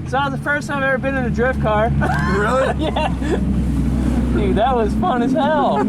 So that was the first time I've ever been in a drift car. Really? Yeah. Dude, that was fun as hell.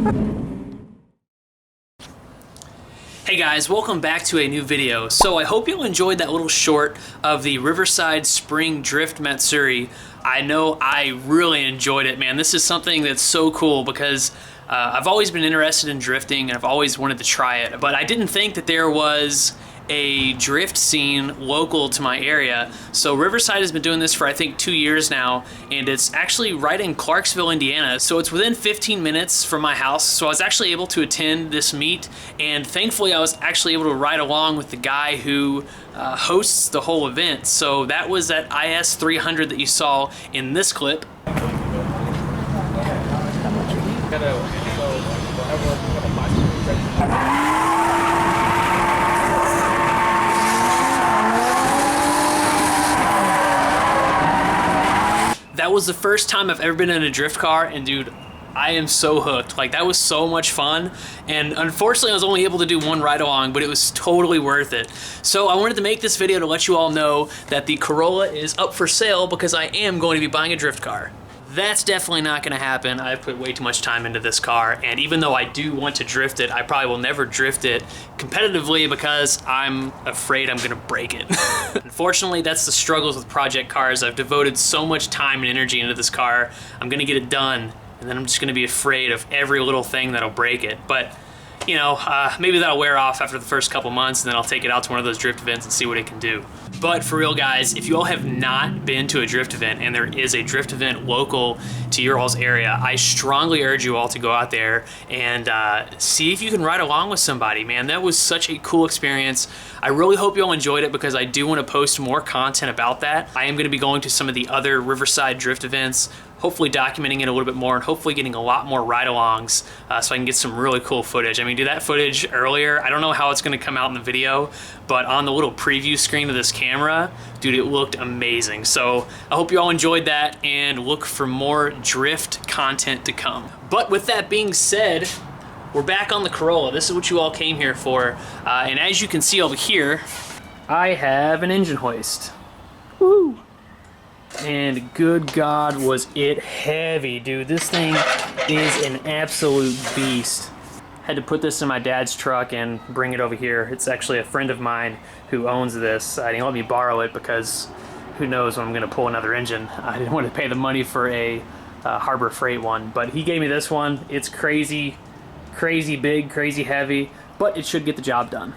Hey guys, welcome back to a new video. So I hope you enjoyed that little short of the Riverside Spring Drift Matsuri. I know I really enjoyed it, man. This is something that's so cool because I've always been interested in drifting and I've always wanted to try it, but I didn't think that there was a drift scene local to my area. So Riverside has been doing this for I think 2 years now, and it's actually right in Clarksville, Indiana. So it's within 15 minutes from my house. So I was actually able to attend this meet, and thankfully I was actually able to ride along with the guy who hosts the whole event. So that was that IS300 that you saw in this clip. That was the first time I've ever been in a drift car, and dude, I am so hooked. Like, that was so much fun, and unfortunately I was only able to do one ride along, but it was totally worth it. So I wanted to make this video to let you all know that the Corolla is up for sale because I am going to be buying a drift car. That's definitely not gonna happen. I've put way too much time into this car, and even though I do want to drift it, I probably will never drift it competitively because I'm afraid I'm gonna break it. Unfortunately, that's the struggles with project cars. I've devoted so much time and energy into this car. I'm gonna get it done, and then I'm just gonna be afraid of every little thing that'll break it. But you know, maybe that'll wear off after the first couple months, and then I'll take it out to one of those drift events and see what it can do. But for real, guys, if you all have not been to a drift event and there is a drift event local to your all's area, I strongly urge you all to go out there and see if you can ride along with somebody, man. That was such a cool experience. I really hope you all enjoyed it because I do want to post more content about that. I am going to be going to some of the other Riverside drift events, hopefully documenting it a little bit more and hopefully getting a lot more ride-alongs so I can get some really cool footage. I mean, dude, that footage earlier, I don't know how it's gonna come out in the video, but on the little preview screen of this camera, dude, it looked amazing. So I hope you all enjoyed that and look for more drift content to come. But with that being said, we're back on the Corolla. This is what you all came here for. And as you can see over here, I have an engine hoist. Woo! And good God, was it heavy, dude. This thing is an absolute beast. Had to put this in my dad's truck and bring it over here. It's actually a friend of mine who owns this. He let me borrow it because who knows when I'm gonna pull another engine. I didn't want to pay the money for a Harbor Freight one, but he gave me this one. It's crazy, crazy big, crazy heavy, but it should get the job done.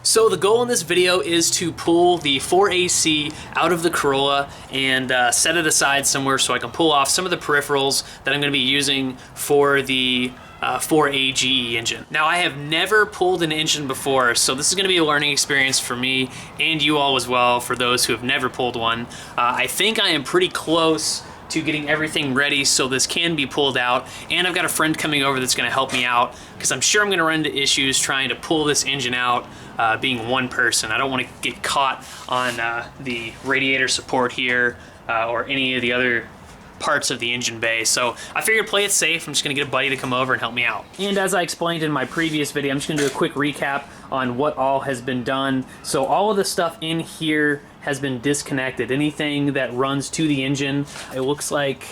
So the goal in this video is to pull the 4AC out of the Corolla and set it aside somewhere so I can pull off some of the peripherals that I'm going to be using for the 4AGE engine. Now, I have never pulled an engine before, so this is going to be a learning experience for me and you all as well, for those who have never pulled one. I think I am pretty close to getting everything ready so this can be pulled out, and I've got a friend coming over that's going to help me out because I'm sure I'm going to run into issues trying to pull this engine out being one person. I don't want to get caught on the radiator support here or any of the other parts of the engine bay. So I figured play it safe. I'm just going to get a buddy to come over and help me out. And as I explained in my previous video, I'm just going to do a quick recap on what all has been done. So all of the stuff in here has been disconnected. Anything that runs to the engine, it looks like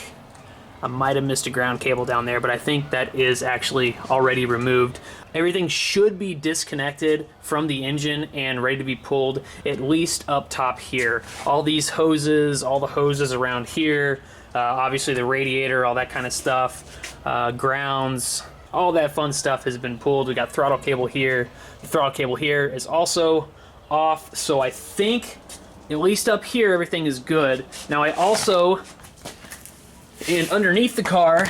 I might have missed a ground cable down there, but I think that is actually already removed. Everything should be disconnected from the engine and ready to be pulled, at least up top here. All these hoses, all the hoses around here, obviously the radiator, all that kind of stuff, grounds, all that fun stuff has been pulled. We got throttle cable here. The throttle cable here is also off, so I think at least up here everything is good. Now I also, and underneath the car,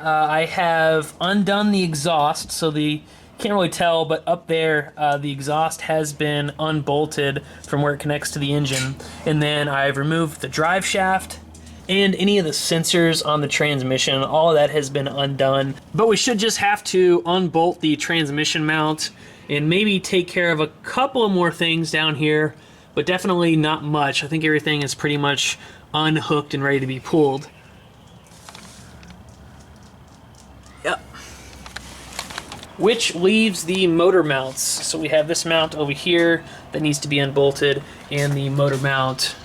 I have undone the exhaust, so the can't really tell, but up there the exhaust has been unbolted from where it connects to the engine, and then I've removed the drive shaft and any of the sensors on the transmission. All of that has been undone, but we should just have to unbolt the transmission mount and maybe take care of a couple of more things down here, but definitely not much. I think everything is pretty much unhooked and ready to be pulled. Yep. Which leaves the motor mounts. So we have this mount over here that needs to be unbolted, and the motor mount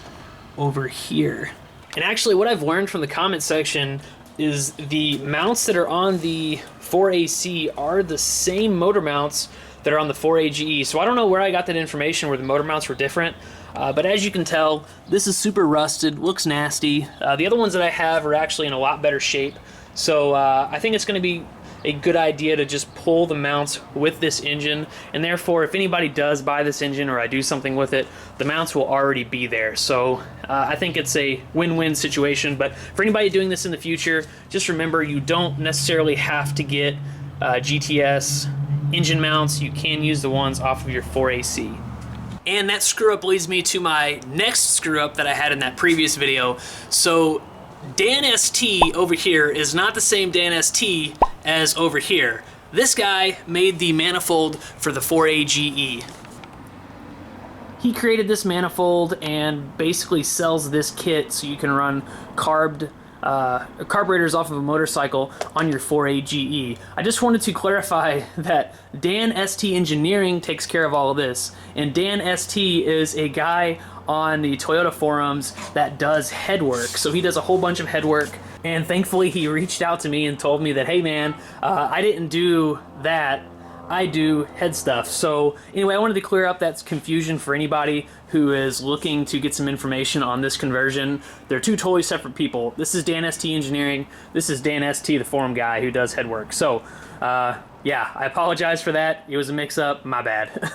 over here. And actually what I've learned from the comment section is the mounts that are on the 4AC are the same motor mounts that are on the 4AGE. So I don't know where I got that information where the motor mounts were different, but as you can tell, this is super rusted, looks nasty. The other ones that I have are actually in a lot better shape. So I think it's going to be a good idea to just pull the mounts with this engine, and therefore if anybody does buy this engine or I do something with it, the mounts will already be there. So I think it's a win-win situation. But for anybody doing this in the future, just remember you don't necessarily have to get GTS engine mounts. You can use the ones off of your 4AC. And that screw up leads me to my next screw up that I had in that previous video. So Dan ST over here is not the same Dan ST as over here. This guy made the manifold for the 4AGE. He created this manifold and basically sells this kit so you can run carburetors off of a motorcycle on your 4AGE. I just wanted to clarify that Dan ST Engineering takes care of all of this, and Dan ST is a guy on the Toyota forums that does head work. So he does a whole bunch of head work, and thankfully he reached out to me and told me that, hey man, I didn't do that, I do head stuff. So anyway, I wanted to clear up that confusion for anybody who is looking to get some information on this conversion. They're two totally separate people. This is Dan ST Engineering, this is Dan ST, the forum guy who does head work. So yeah, I apologize for that. It was a mix-up, my bad.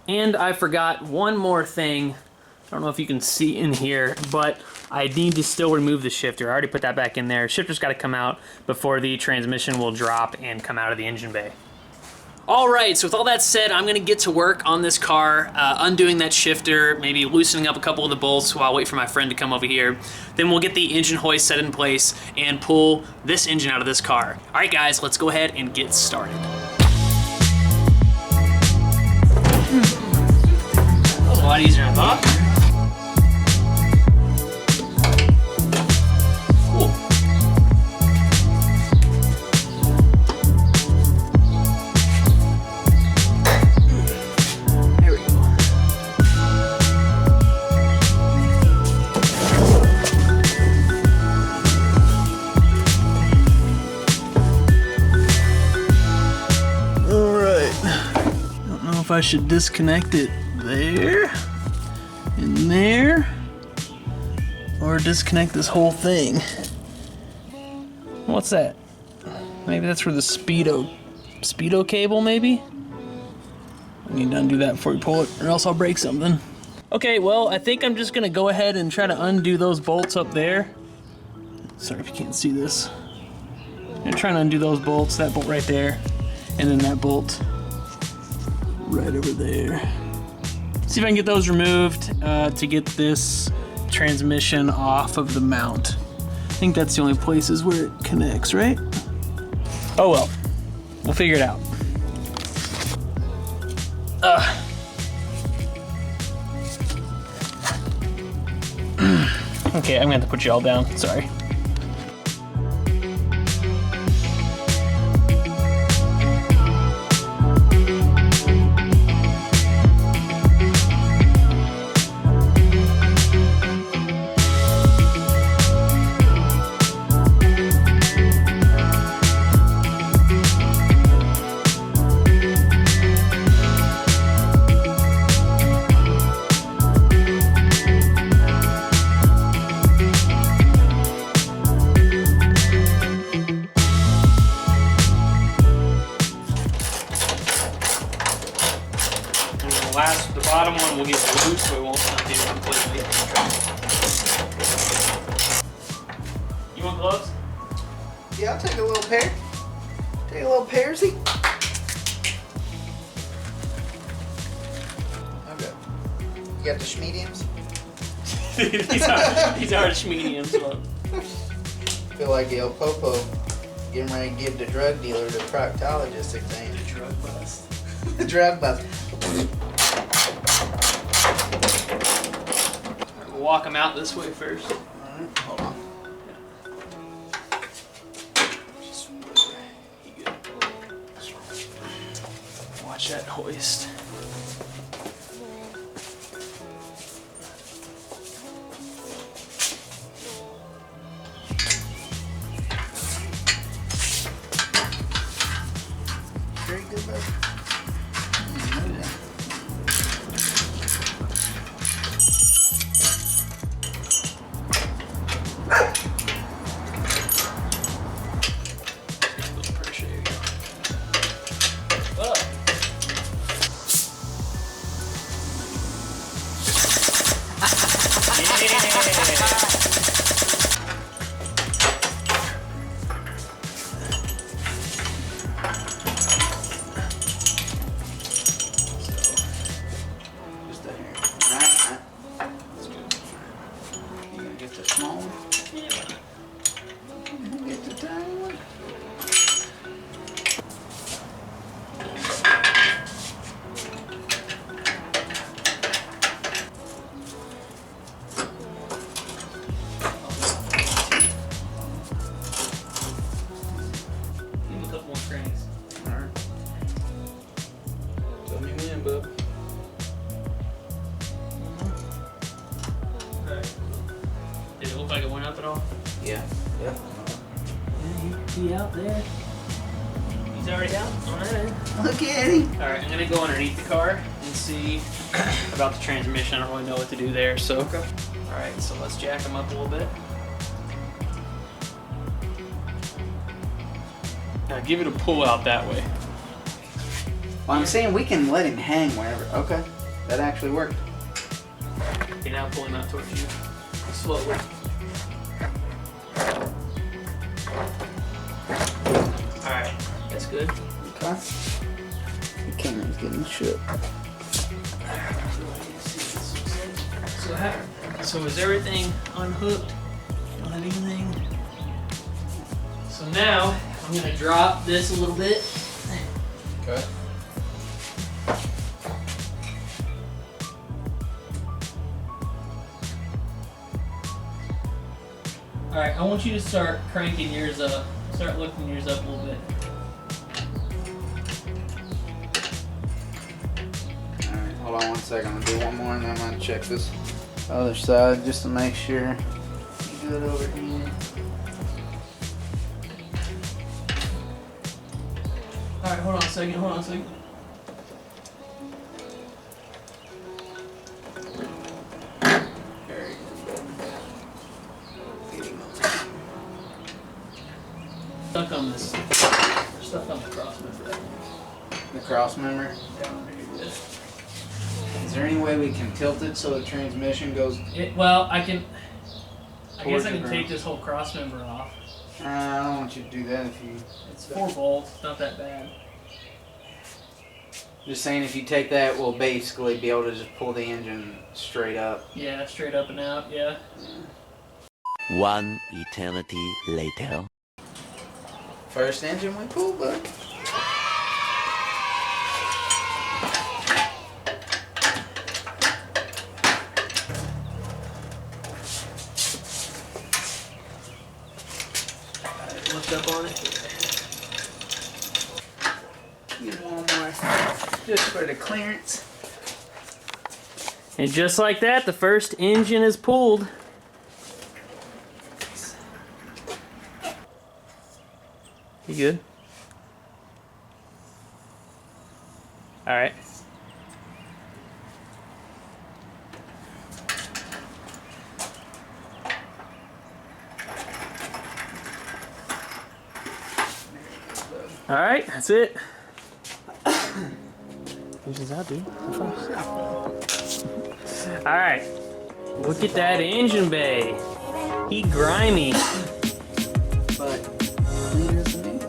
And I forgot one more thing. I don't know if you can see in here, but I need to still remove the shifter. I already put that back in there. Shifter's got to come out before the transmission will drop and come out of the engine bay. All right, so with all that said, I'm gonna get to work on this car, undoing that shifter, maybe loosening up a couple of the bolts while I wait for my friend to come over here. Then we'll get the engine hoist set in place and pull this engine out of this car. All right, guys, let's go ahead and get started. That was a lot easier than I thought. If I should disconnect it there and there, or disconnect this whole thing. What's that? Maybe that's for the speedo cable, maybe? I need to undo that before we pull it, or else I'll break something. Okay, well, I think I'm just gonna go ahead and try to undo those bolts up there. Sorry if you can't see this. I'm trying to undo those bolts, that bolt right there, and then that bolt right over there. See if I can get those removed to get this transmission off of the mount. I think that's the only places where it connects, right? Oh well, we'll figure it out. Okay, I'm gonna have to put you all down, sorry. The bottom one will get loose, so it won't undo completely. You want gloves? Yeah, I'll take a little pair. Take a little pairsy. Okay. You got the schmediums? these are schmediums. Feel like El Popo getting ready to give the drug dealer the proctologist exam. The drug bust. The drug bust. We'll walk them out this way first. Alright, hold on. Watch that hoist. here, but like it went up at all? yeah. Yeah, he out there. He's already out? Alright. Look at him. Alright, I'm gonna go underneath the car and see about the transmission. I don't really know what to do there, so. Okay. Alright, so let's jack him up a little bit. Now give it a pull out that way. Well, I'm saying we can let him hang wherever. Okay. That actually worked. Okay, now pull him out towards you. Slowly. Alright, that's good. Okay. The camera's getting shook. So is everything unhooked? Don't have anything. So now I'm gonna drop this a little bit. Okay. Alright, I want you to start cranking yours up. Start lifting yours up a little bit. Alright, hold on one second. I'm gonna do one more and then I'm gonna check this other side just to make sure. Good over here. Alright, hold on a second, hold on a second. Very good. Stuck on this. Stuck on the cross member. The cross member. Down there. Is there any way we can tilt it so the transmission goes? Well, I guess I Towards can the take ground. this whole cross member off. I don't want you to do that if you. It's 4 volts, not that bad. Just saying, if you take that, we'll basically be able to just pull the engine straight up. Yeah, straight up and out, yeah. One eternity later. First engine we pulled, bud. Lift up on it. Get one more, just for the clearance. And just like that, the first engine is pulled. You good? All right. All right, that's it. Engine's out, dude. All right, look at that engine bay. He grimy. But clean as me.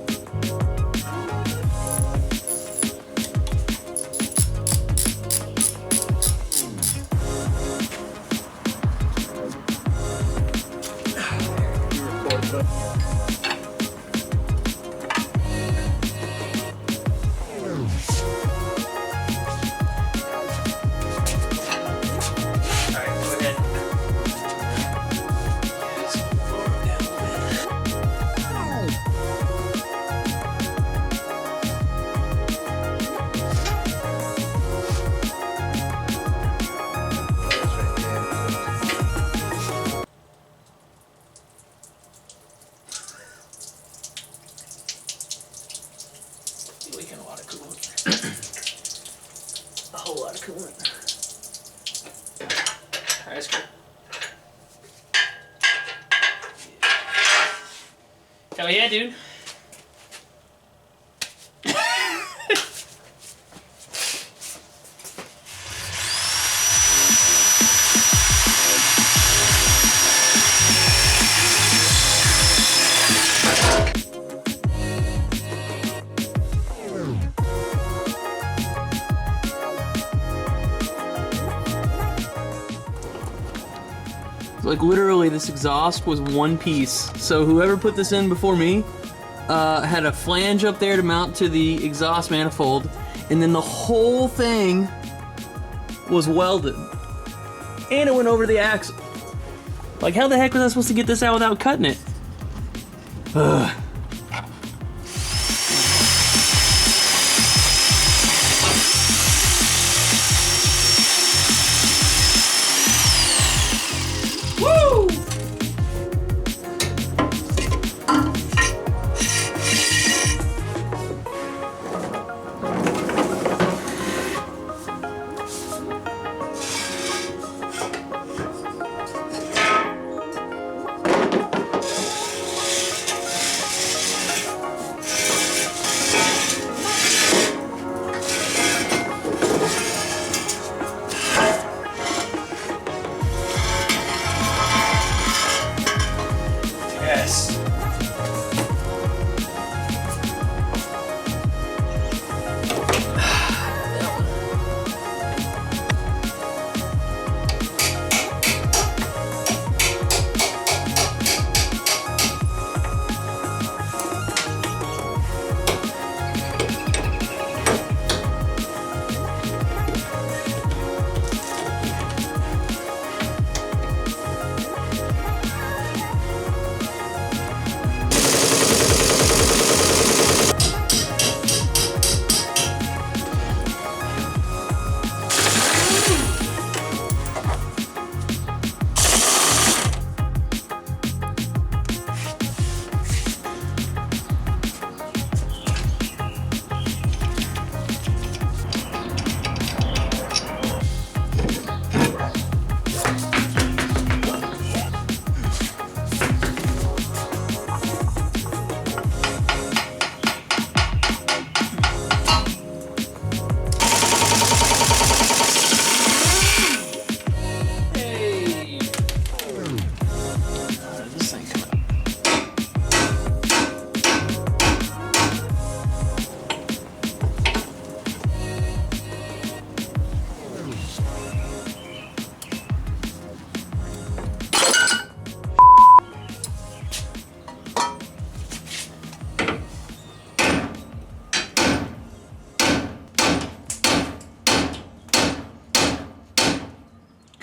All right, go ahead. leaking a lot of coolant. A whole lot of coolant. Alright, that's cool. Hell yeah, dude. Like literally this exhaust was one piece. So whoever put this in before me had a flange up there to mount to the exhaust manifold, and then the whole thing was welded. And it went over the axle. Like how the heck was I supposed to get this out without cutting it? Ugh.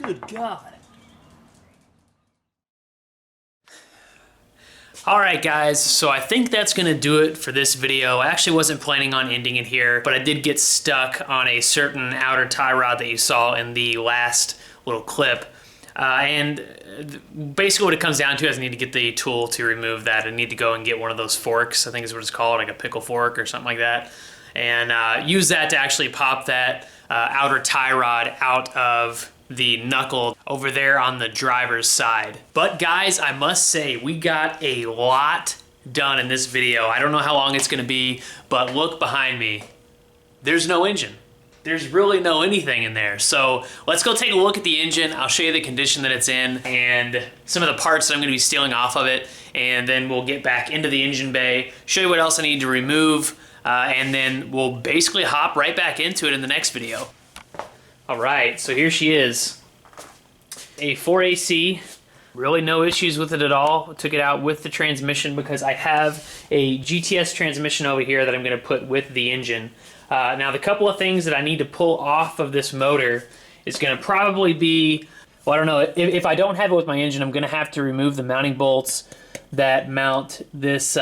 Good God. Alright guys, so I think that's gonna do it for this video. I actually wasn't planning on ending it here, but I did get stuck on a certain outer tie rod that you saw in the last little clip. And basically what it comes down to is I need to get the tool to remove that. I need to go and get one of those forks, I think is what it's called, like a pickle fork or something like that. And use that to actually pop that outer tie rod out of the knuckle over there on the driver's side. But guys, I must say, we got a lot done in this video. I don't know how long it's gonna be, but look behind me. There's no engine. There's really no anything in there. So let's go take a look at the engine. I'll show you the condition that it's in and some of the parts that I'm gonna be stealing off of it. And then we'll get back into the engine bay, show you what else I need to remove, and then we'll basically hop right back into it in the next video. All right, so here she is. A 4AC, really no issues with it at all. Took it out with the transmission because I have a GTS transmission over here that I'm gonna put with the engine. Now the couple of things that I need to pull off of this motor is gonna probably be, well, I don't know, if I don't have it with my engine, I'm gonna have to remove the mounting bolts that mount this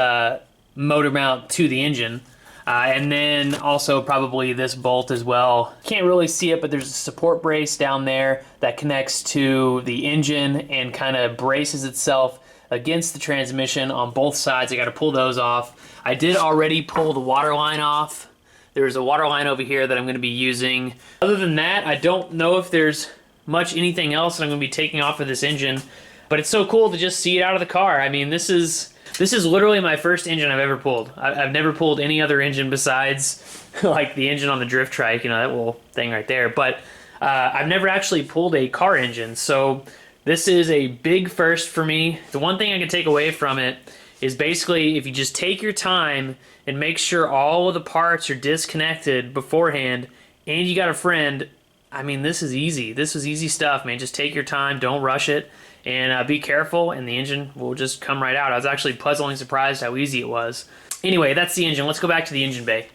motor mount to the engine. And then also probably this bolt as well. Can't really see it, but there's a support brace down there that connects to the engine and kind of braces itself against the transmission on both sides. I got to pull those off. I did already pull the water line off There's a water line over here that I'm going to be using. Other than that, I don't know if there's much anything else that I'm going to be taking off of this engine, but it's so cool to just see it out of the car. I mean, this is literally my first engine I've ever pulled. I've never pulled any other engine besides like the engine on the drift trike, you know, that little thing right there. But I've never actually pulled a car engine, so this is a big first for me. The one thing I can take away from it is basically if you just take your time and make sure all of the parts are disconnected beforehand and you got a friend, I mean, this is easy. This is easy stuff, man. Just take your time, don't rush it, and be careful, and the engine will just come right out. I was actually pleasantly surprised how easy it was. Anyway, that's the engine. Let's go back to the engine bay.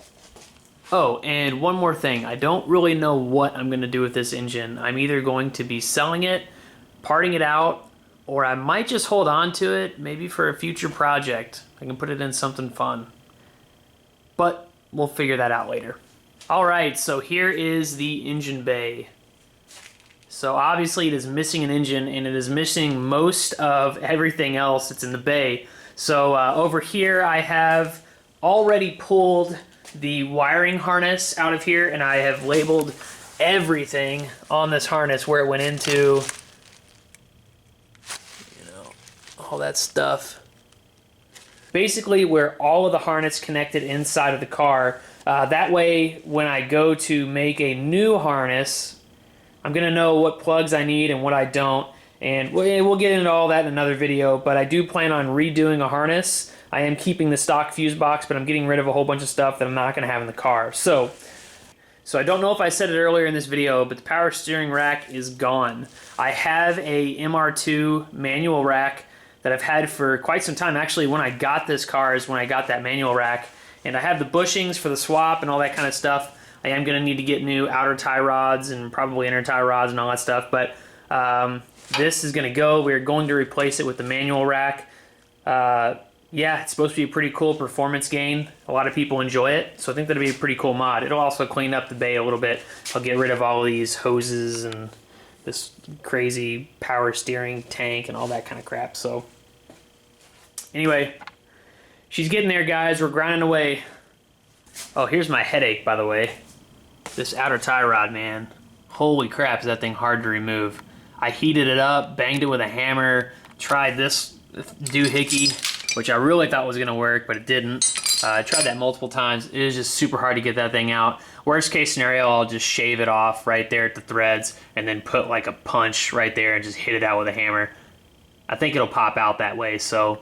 Oh, and one more thing. I don't really know what I'm going to do with this engine. I'm either going to be selling it, parting it out, or I might just hold on to it, maybe for a future project. I can put it in something fun. But we'll figure that out later. Alright, so here is the engine bay. So obviously it is missing an engine, and it is missing most of everything else that's in the bay. So over here I have already pulled the wiring harness out of here, and I have labeled everything on this harness where it went into, you know, all that stuff. Basically where all of the harness connected inside of the car. That way when I go to make a new harness, I'm gonna know what plugs I need and what I don't, and we'll get into all that in another video, but I do plan on redoing a harness. I am keeping the stock fuse box, but I'm getting rid of a whole bunch of stuff that I'm not gonna have in the car. So I don't know if I said it earlier in this video, but the power steering rack is gone. I have a MR2 manual rack that I've had for quite some time. Actually, when I got this car is when I got that manual rack, and I have the bushings for the swap and all that kind of stuff. I am going to need to get new outer tie rods and probably inner tie rods and all that stuff, but this is going to go. We're going to replace it with the manual rack. Yeah, it's supposed to be a pretty cool performance gain. A lot of people enjoy it, so I think that'll be a pretty cool mod. It'll also clean up the bay a little bit. I'll get rid of all of these hoses and this crazy power steering tank and all that kind of crap. So anyway, she's getting there, guys. We're grinding away. Oh, here's my headache, by the way. This outer tie rod, man. Holy crap, is that thing hard to remove. I heated it up, banged it with a hammer, tried this doohickey, which I really thought was gonna work, but it didn't. I tried that multiple times. It is just super hard to get that thing out. Worst case scenario, I'll just shave it off right there at the threads and then put like a punch right there and just hit it out with a hammer. I think it'll pop out that way, so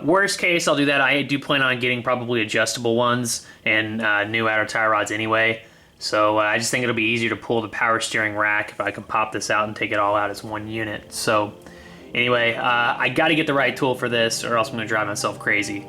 worst case, I'll do that. I do plan on getting probably adjustable ones and new outer tie rods anyway. So I just think it'll be easier to pull the power steering rack if I can pop this out and take it all out as one unit. So anyway, I got to get the right tool for this or else I'm going to drive myself crazy.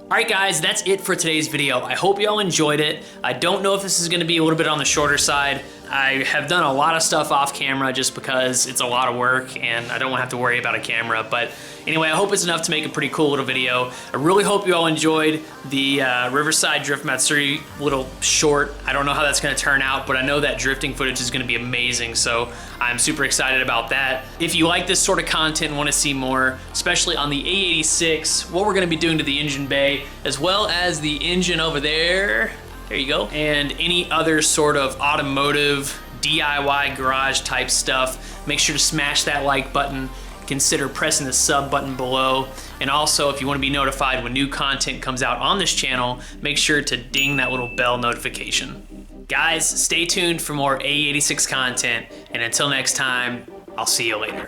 Alright guys, that's it for today's video. I hope y'all enjoyed it. I don't know if this is going to be a little bit on the shorter side. I have done a lot of stuff off camera just because it's a lot of work and I don't want to have to worry about a camera. But anyway, I hope it's enough to make a pretty cool little video. I really hope you all enjoyed the Riverside Drift Matsuri little short. I don't know how that's going to turn out, but I know that drifting footage is going to be amazing, so I'm super excited about that. If you like this sort of content and want to see more, especially on the AE86, what we're going to be doing to the engine bay, as well as the engine over there, there you go, and any other sort of automotive DIY garage type stuff, make sure to smash that like button. Consider pressing the sub button below, and also if you want to be notified when new content comes out on this channel, make sure to ding that little bell notification. Guys, stay tuned for more AE86 content, and until next time, I'll see you later.